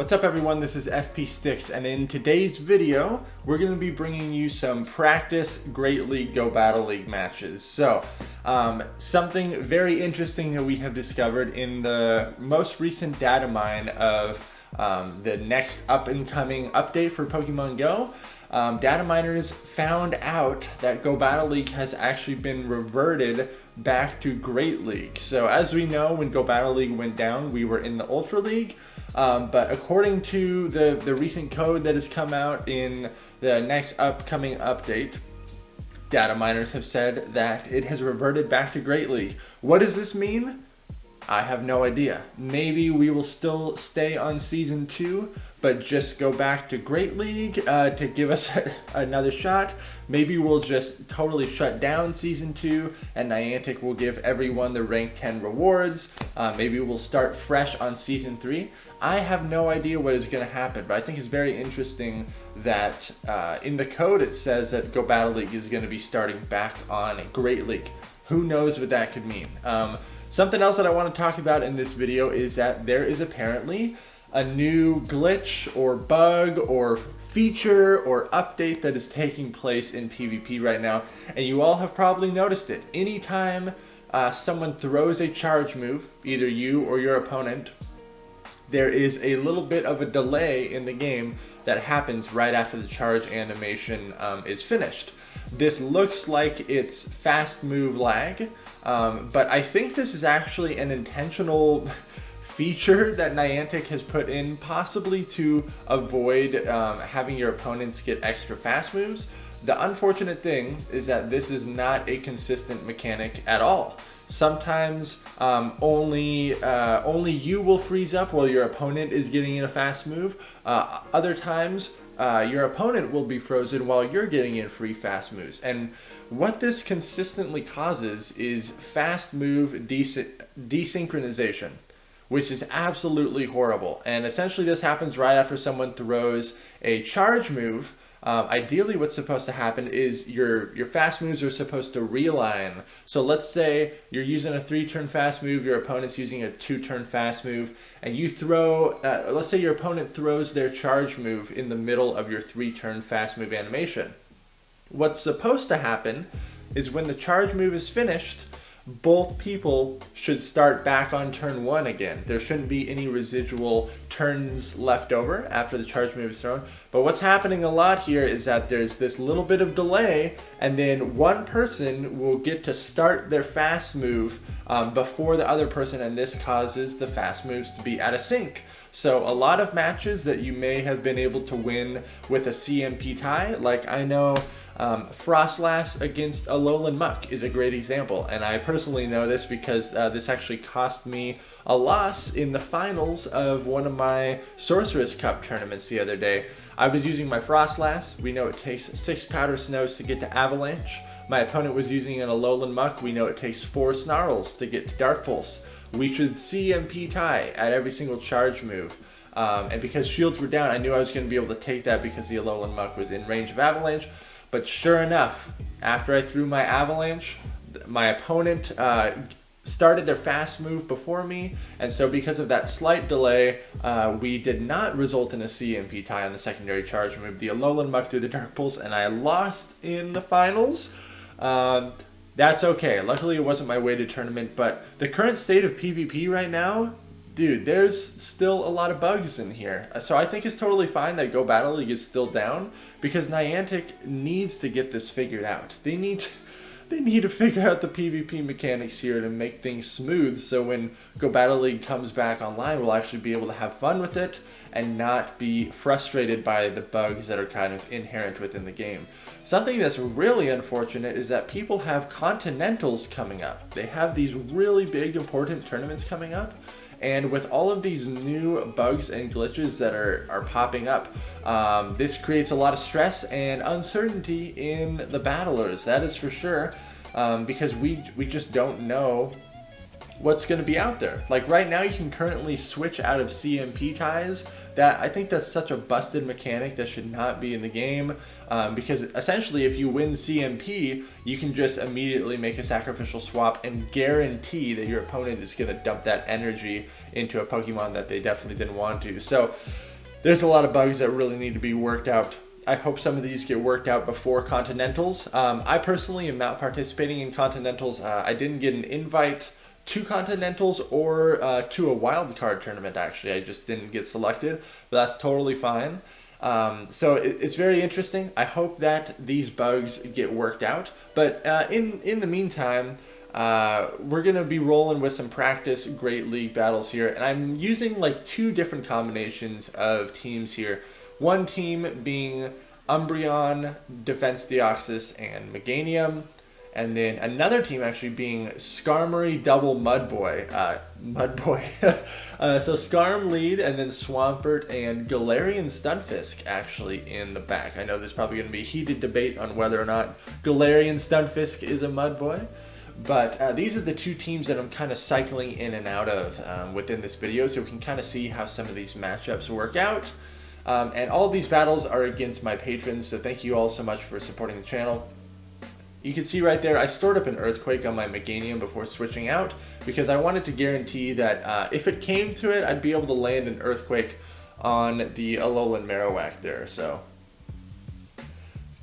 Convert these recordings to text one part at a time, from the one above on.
What's up everyone, this is FP Sticks, and in today's video, we're going to be bringing you some practice Great League Go Battle League matches. So, something very interesting that we have discovered in the most recent data mine of the next up-and-coming update for Pokemon Go. Data miners found out that Go Battle League has actually been reverted back to Great League. So as we know, when Go Battle League went down, we were in the Ultra League. But according to the recent code that has come out in the next upcoming update, data miners have said that it has reverted back to Great League. What does this mean? I have no idea. Maybe we will still stay on Season 2, but just go back to Great League to give us another shot. Maybe we'll just totally shut down Season 2 and Niantic will give everyone the rank 10 rewards. Maybe we'll start fresh on Season 3. I have no idea what is going to happen, but I think it's very interesting that in the code it says that Go Battle League is going to be starting back on Great League. Who knows what that could mean? Something else that I want to talk about in this video is that there is apparently a new glitch or bug or feature or update that is taking place in PvP right now, and you all have probably noticed it. Anytime someone throws a charge move, either you or your opponent, there is a little bit of a delay in the game that happens right after the charge animation is finished. This looks like it's fast move lag, but I think this is actually an intentional feature that Niantic has put in, possibly to avoid having your opponents get extra fast moves. The unfortunate thing is that this is not a consistent mechanic at all. Sometimes only you will freeze up while your opponent is getting in a fast move. Other times, your opponent will be frozen while you're getting in free fast moves. And what this consistently causes is fast move desynchronization, which is absolutely horrible. And essentially this happens right after someone throws a charge move. Ideally what's supposed to happen is your fast moves are supposed to realign. So let's say you're using a 3-turn fast move, your opponent's using a 2-turn fast move, and you throw, let's say your opponent throws their charge move in the middle of your 3-turn fast move animation. What's supposed to happen is when the charge move is finished, both people should start back on turn 1 again. There shouldn't be any residual turns left over after the charge move is thrown. But what's happening a lot here is that there's this little bit of delay, and then one person will get to start their fast move before the other person, and this causes the fast moves to be out of sync. So a lot of matches that you may have been able to win with a CMP tie, like I know Frostlass against Alolan Muck is a great example, and I personally know this because this actually cost me a loss in the finals of one of my Sorceress Cup tournaments the other day. I was using my Frostlass. We know it takes 6 Powder Snows to get to Avalanche. My opponent was using an Alolan Muck. We know it takes 4 Snarls to get to Dark Pulse. We should CMP tie at every single charge move. And because shields were down, I knew I was going to be able to take that because the Alolan Muck was in range of Avalanche. But sure enough, after I threw my Avalanche, my opponent started their fast move before me, and so because of that slight delay, we did not result in a CMP tie on the secondary charge move. The Alolan Muck through the Dark Pulse, and I lost in the finals. That's okay. Luckily, it wasn't my weighted tournament, but the current state of PvP right now, dude, there's still a lot of bugs in here. So I think it's totally fine that Go Battle League is still down, because Niantic needs to get this figured out. They need to figure out the PvP mechanics here to make things smooth, so when Go Battle League comes back online, we'll actually be able to have fun with it and not be frustrated by the bugs that are kind of inherent within the game. Something that's really unfortunate is that people have Continentals coming up. They have these really big important tournaments coming up, and with all of these new bugs and glitches that are popping up, this creates a lot of stress and uncertainty in the battlers, that is for sure, because we just don't know what's going to be out there. Like right now you can currently switch out of CMP ties. That I think that's such a busted mechanic that should not be in the game, because essentially if you win CMP, you can just immediately make a sacrificial swap and guarantee that your opponent is going to dump that energy into a Pokemon that they definitely didn't want to. So There's a lot of bugs that really need to be worked out. I hope some of these get worked out before Continentals. I personally am not participating in Continentals. I didn't get an invite to Continentals or to a wildcard tournament, actually. I just didn't get selected, but that's totally fine. So it's very interesting. I hope that these bugs get worked out. But in the meantime, we're going to be rolling with some practice Great League battles here. And I'm using like 2 different combinations of teams here. One team being Umbreon, Defense Deoxys, and Meganium. And then another team actually being Skarmory double Mudboy. So Skarm lead, and then Swampert and Galarian Stunfisk actually in the back. I know there's probably going to be heated debate on whether or not Galarian Stunfisk is a Mudboy. But these are the 2 teams that I'm kind of cycling in and out of within this video, so we can kind of see how some of these matchups work out. And all of these battles are against my patrons, so thank you all so much for supporting the channel. You can see right there, I stored up an Earthquake on my Meganium before switching out, because I wanted to guarantee that if it came to it, I'd be able to land an Earthquake on the Alolan Marowak there, so.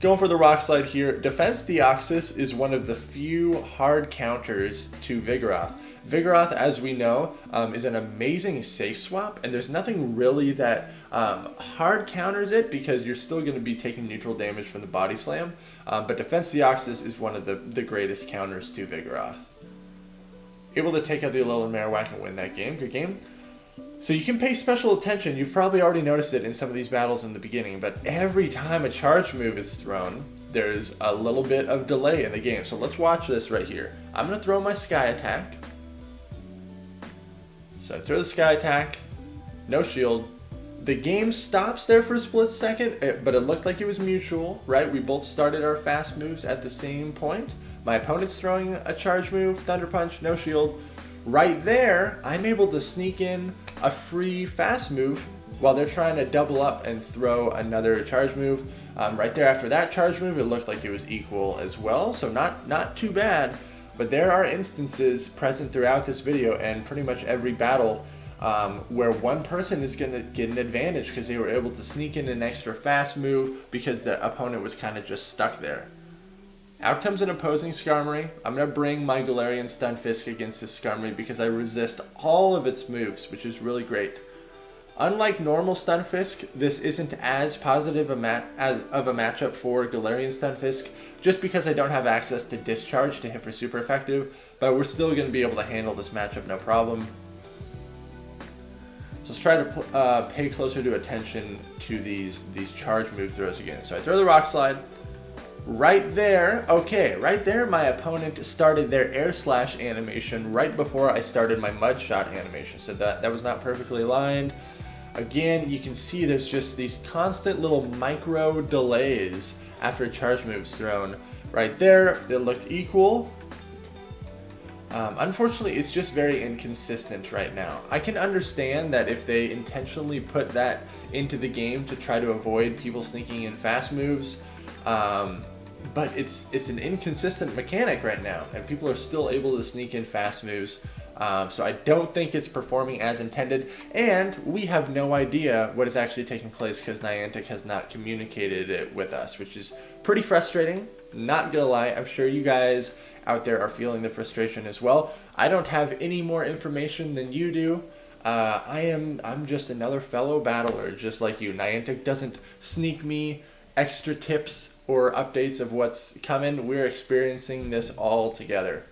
Going for the Rock Slide here, Defense Deoxys is one of the few hard counters to Vigoroth. Vigoroth, as we know, is an amazing safe swap, and there's nothing really that hard counters it, because you're still going to be taking neutral damage from the Body Slam, but Defense Deoxys is one of the greatest counters to Vigoroth. Able to take out the Alolan Marowak and win that game. Good game. So you can pay special attention. You've probably already noticed it in some of these battles in the beginning, but every time a charge move is thrown, there's a little bit of delay in the game. So let's watch this right here. I'm going to throw my Sky Attack. So I throw the Sky Attack, no shield. The game stops there for a split second, but it looked like it was mutual, right? We both started our fast moves at the same point. My opponent's throwing a charge move, Thunder Punch, no shield. Right there, I'm able to sneak in a free fast move while they're trying to double up and throw another charge move. Right there after that charge move, it looked like it was equal as well, so not too bad. But there are instances present throughout this video and pretty much every battle where one person is going to get an advantage because they were able to sneak in an extra fast move because the opponent was kind of just stuck there. Out comes an opposing Skarmory. I'm going to bring my Galarian Stunfisk against this Skarmory because I resist all of its moves, which is really great. Unlike normal Stunfisk, this isn't as positive of a matchup for Galarian Stunfisk, just because I don't have access to Discharge to hit for super effective, but we're still going to be able to handle this matchup no problem. So let's try to pay closer to attention to these charge move throws again. So I throw the Rock Slide. Right there, okay, right there my opponent started their Air Slash animation right before I started my Mud Shot animation, so that was not perfectly aligned. Again, you can see there's just these constant little micro delays after a charge move's thrown. Right there, it looked equal. Unfortunately, it's just very inconsistent right now. I can understand that if they intentionally put that into the game to try to avoid people sneaking in fast moves, but it's an inconsistent mechanic right now, and people are still able to sneak in fast moves. So I don't think it's performing as intended, and we have no idea what is actually taking place because Niantic has not communicated it with us, which is pretty frustrating. Not gonna lie, I'm sure you guys out there are feeling the frustration as well. I don't have any more information than you do. I'm just another fellow battler, just like you. Niantic doesn't sneak me extra tips or updates of what's coming. We're experiencing this all together.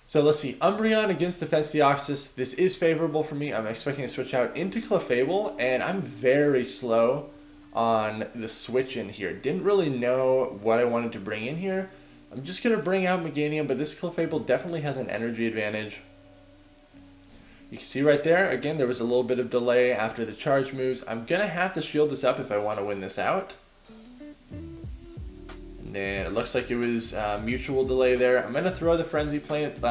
So let's see, Umbreon against Defense Deoxys. This is favorable for me. I'm expecting to switch out into Clefable, and I'm very slow on the switch in here. Didn't really know what I wanted to bring in here. I'm just going to bring out Meganium, but this Clefable definitely has an energy advantage. You can see right there, again, there was a little bit of delay after the charge moves. I'm going to have to shield this up if I want to win this out. And then it looks like it was mutual delay there. I'm going to throw the Frenzy Plant,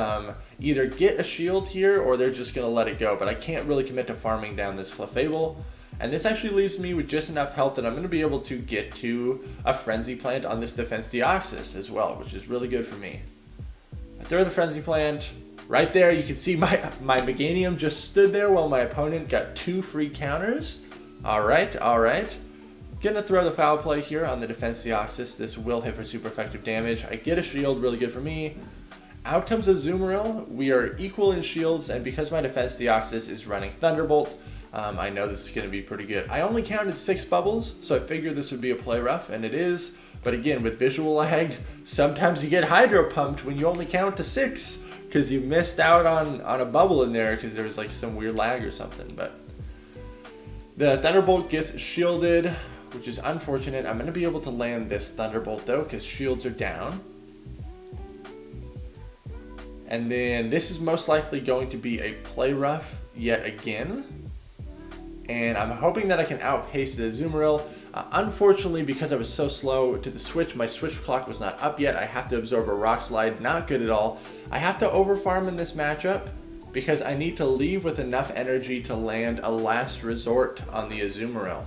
either get a shield here or they're just going to let it go. But I can't really commit to farming down this Clefable. And this actually leaves me with just enough health that I'm going to be able to get to a Frenzy Plant on this Defense Deoxys as well, which is really good for me. I throw the Frenzy Plant. Right there, you can see my Meganium just stood there while my opponent got 2 free counters. Alright, alright. Gonna throw the foul play here on the Defense Deoxys. This will hit for super effective damage. I get a shield, really good for me. Out comes Azumarill. We are equal in shields, and because my Defense Deoxys is running Thunderbolt, I know this is going to be pretty good. I only counted 6 bubbles, so I figured this would be a play rough, and it is. But again, with visual lag, sometimes you get hydro pumped when you only count to 6, because you missed out on a bubble in there because there was like some weird lag or something. But the Thunderbolt gets shielded, which is unfortunate. I'm going to be able to land this Thunderbolt though, because shields are down. And then this is most likely going to be a play rough yet again. And I'm hoping that I can outpace the Azumarill. Unfortunately, because I was so slow to the switch, my switch clock was not up yet. I have to absorb a rock slide, not good at all. I have to overfarm in this matchup because I need to leave with enough energy to land a last resort on the Azumarill.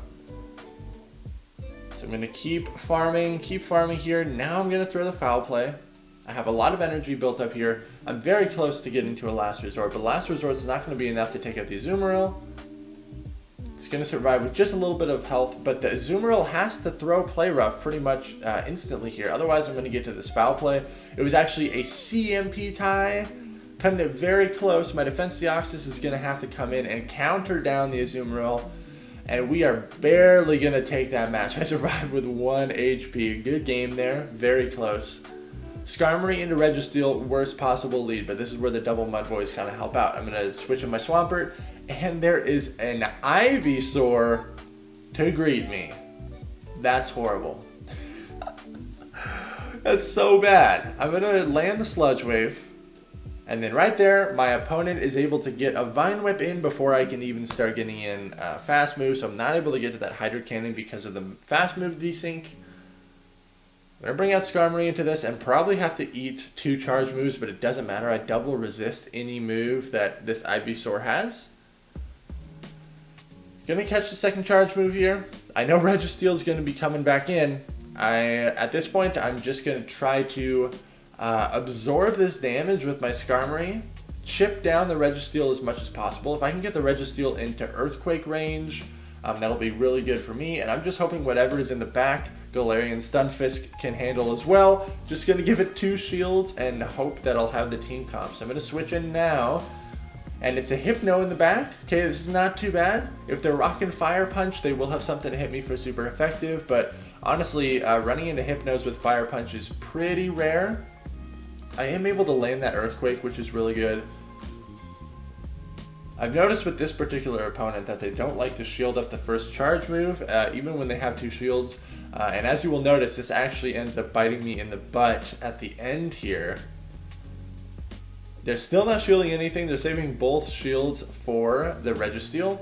So I'm going to keep farming here. Now I'm going to throw the foul play. I have a lot of energy built up here. I'm very close to getting to a last resort, but last resort is not going to be enough to take out the Azumarill. It's going to survive with just a little bit of health, but the Azumarill has to throw play rough pretty much instantly here. Otherwise, I'm going to get to this foul play. It was actually a CMP tie. Cutting it very close. My Defense Deoxys is going to have to come in and counter down the Azumarill. And we are barely going to take that match. I survived with 1 HP. Good game there. Very close. Skarmory into Registeel, worst possible lead, but this is where the double Mud Boys kind of help out. I'm going to switch in my Swampert, and there is an Ivysaur to greet me. That's horrible. That's so bad. I'm going to land the Sludge Wave, and then right there, my opponent is able to get a Vine Whip in before I can even start getting in Fast Move, so I'm not able to get to that Hydro Cannon because of the Fast Move desync. I'm going to bring out Skarmory into this and probably have to eat 2 charge moves, but it doesn't matter. I double resist any move that this Ivysaur has. Going to catch the second charge move here. I know Registeel is going to be coming back in. At this point, I'm just going to try to absorb this damage with my Skarmory, chip down the Registeel as much as possible. If I can get the Registeel into Earthquake range, that'll be really good for me. And I'm just hoping whatever is in the back, Galarian Stunfisk can handle as well. Just going to give it 2 shields and hope that I'll have the team comp. So I'm going to switch in now. And it's a Hypno in the back. Okay, this is not too bad. If they're rocking Fire Punch, they will have something to hit me for super effective. But honestly, running into Hypnos with Fire Punch is pretty rare. I am able to land that Earthquake, which is really good. I've noticed with this particular opponent that they don't like to shield up the first charge move, even when they have 2 shields. And as you will notice, this actually ends up biting me in the butt at the end here. They're still not shielding anything. They're saving both shields for the Registeel.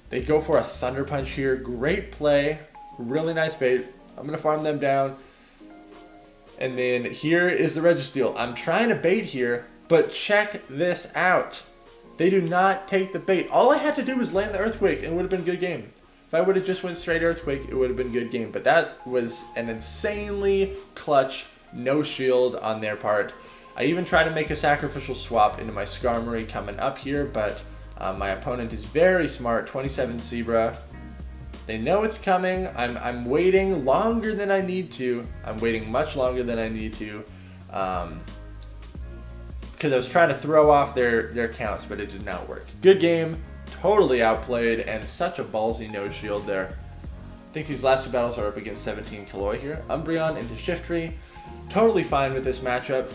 They go for a Thunder Punch here. Great play. Really nice bait. I'm going to farm them down. And then here is the Registeel. I'm trying to bait here, but check this out. They do not take the bait. All I had to do was land the Earthquake and it would have been a good game. If I would have just went straight Earthquake, it would have been a good game. But that was an insanely clutch no shield on their part. I even tried to make a sacrificial swap into my Skarmory coming up here, but my opponent is very smart, 27 Zebra. They know it's coming. I'm waiting longer than I need to. I'm waiting much longer than I need to. Because I was trying to throw off their counts, but it did not work. Good game, totally outplayed, and such a ballsy no shield there. I think these last 2 battles are up against 17 Kaloi here. Umbreon into Shiftry. Totally fine with this matchup.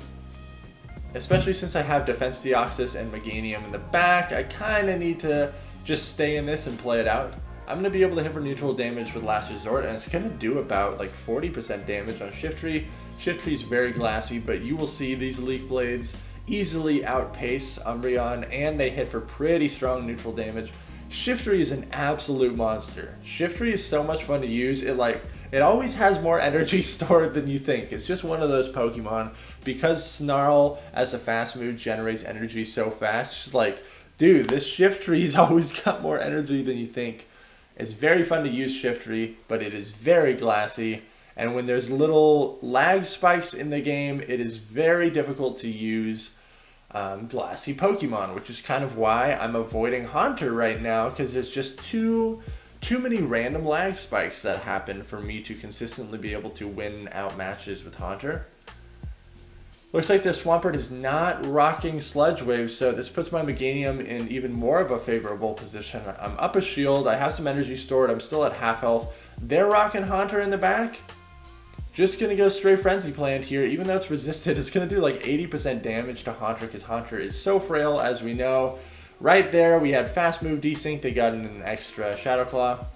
Especially since I have Defense Deoxys and Meganium in the back, I kind of need to just stay in this and play it out. I'm going to be able to hit for neutral damage with Last Resort, and it's going to do about like 40% damage on Shiftry. Shiftry is very glassy, but you will see these Leaf Blades easily outpace Umbreon, and they hit for pretty strong neutral damage. Shiftry is an absolute monster. Shiftry is so much fun to use. It always has more energy stored than you think. It's just one of those Pokemon. Because Snarl as a fast move generates energy so fast, it's just like, dude, this Shiftry's always got more energy than you think. It's very fun to use Shiftry, but it is very glassy. And when there's little lag spikes in the game, it is very difficult to use. glassy Pokemon, which is kind of why I'm avoiding Haunter right now, because there's just too many random lag spikes that happen for me to consistently be able to win out matches with Haunter. Looks like their Swampert is not rocking Sludge Wave, so this puts my Meganium in even more of a favorable position. I'm up a shield, I have some energy stored, I'm still at half health. They're rocking Haunter in the back. Just gonna go straight Frenzy Plant here. Even though it's resisted, it's gonna do like 80% damage to Haunter because Haunter is so frail, as we know. Right there, we had Fast Move Desync, they got an extra Shadow Claw.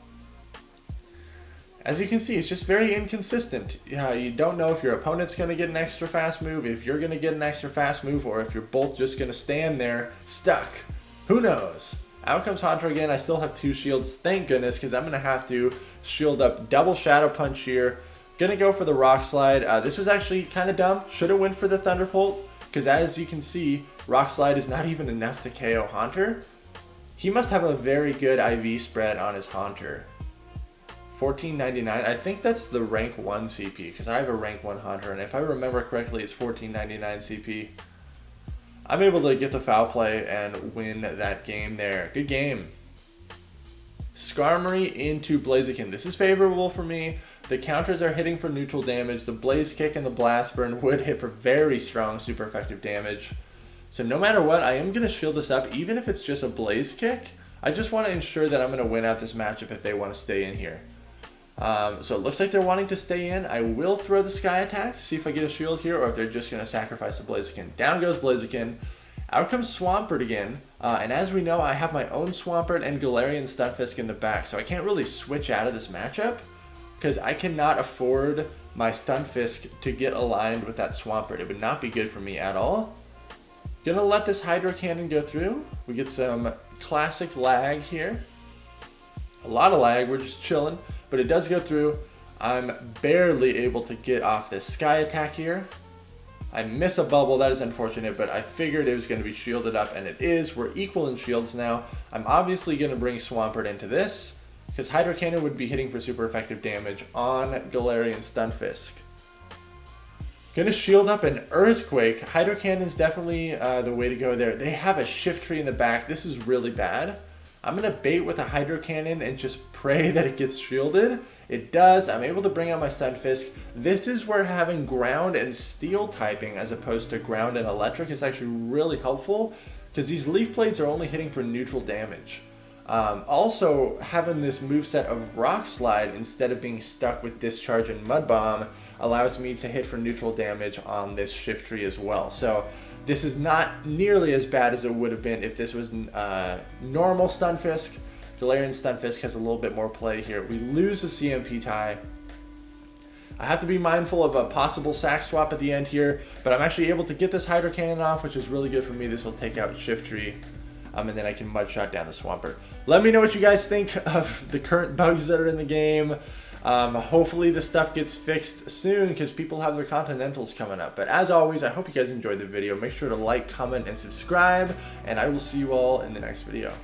As you can see, it's just very inconsistent. You don't know if your opponent's going to get an extra fast move, if you're going to get an extra fast move, or if you're both just going to stand there stuck. Who knows? Out comes Haunter again. I still have 2 shields, thank goodness, because I'm going to have to shield up double Shadow Punch here. Going to go for the Rock Slide. This was actually kind of dumb. Should have went for the Thunderbolt, because as you can see, Rock Slide is not even enough to KO Haunter. He must have a very good IV spread on his Haunter. 14.99. I think that's the rank 1 CP, because I have a rank 1 Haunter, and if I remember correctly, it's 14.99 CP. I'm able to get the foul play and win that game there. Good game. Skarmory into Blaziken. This is favorable for me. The counters are hitting for neutral damage. The Blaze Kick and the Blast Burn would hit for very strong, super effective damage. So no matter what, I am going to shield this up, even if it's just a Blaze Kick. I just want to ensure that I'm going to win out this matchup if they want to stay in here. So it looks like they're wanting to stay in. I will throw the Sky Attack, see if I get a shield here, or if they're just going to sacrifice the Blaziken. Down goes Blaziken. Out comes Swampert again. And as we know, I have my own Swampert and Galarian Stunfisk in the back, so I can't really switch out of this matchup, because I cannot afford my Stunfisk to get aligned with that Swampert. It would not be good for me at all. Gonna let this Hydro Cannon go through. We get some classic lag here. A lot of lag, we're just chilling, but it does go through. I'm barely able to get off this Sky Attack here. I miss a bubble, that is unfortunate, but I figured it was going to be shielded up, and it is. We're equal in shields now. I'm obviously going to bring Swampert into this, because Hydro Cannon would be hitting for super effective damage on Galarian Stunfisk. Gonna shield up an Earthquake. Hydro Cannon's definitely the way to go there. They have a Shiftry in the back. This is really bad. I'm going to bait with a Hydro Cannon and just pray that it gets shielded. It does. I'm able to bring out my Stunfisk. This is where having ground and steel typing as opposed to ground and electric is actually really helpful, because these Leaf Blades are only hitting for neutral damage. Also, having this moveset of Rock Slide instead of being stuck with Discharge and Mud Bomb allows me to hit for neutral damage on this Shiftry as well. So this is not nearly as bad as it would have been if this was normal Stunfisk. Galarian Stunfisk has a little bit more play here. We lose the CMP tie. I have to be mindful of a possible sack swap at the end here, but I'm actually able to get this Hydro Cannon off, which is really good for me. This will take out Shiftry, and then I can Mud Shot down the Swampert. Let me know what you guys think of the current bugs that are in the game. Hopefully this stuff gets fixed soon, because people have their Continentals coming up. But as always, I hope you guys enjoyed the video. Make sure to like, comment, and subscribe, and I will see you all in the next video.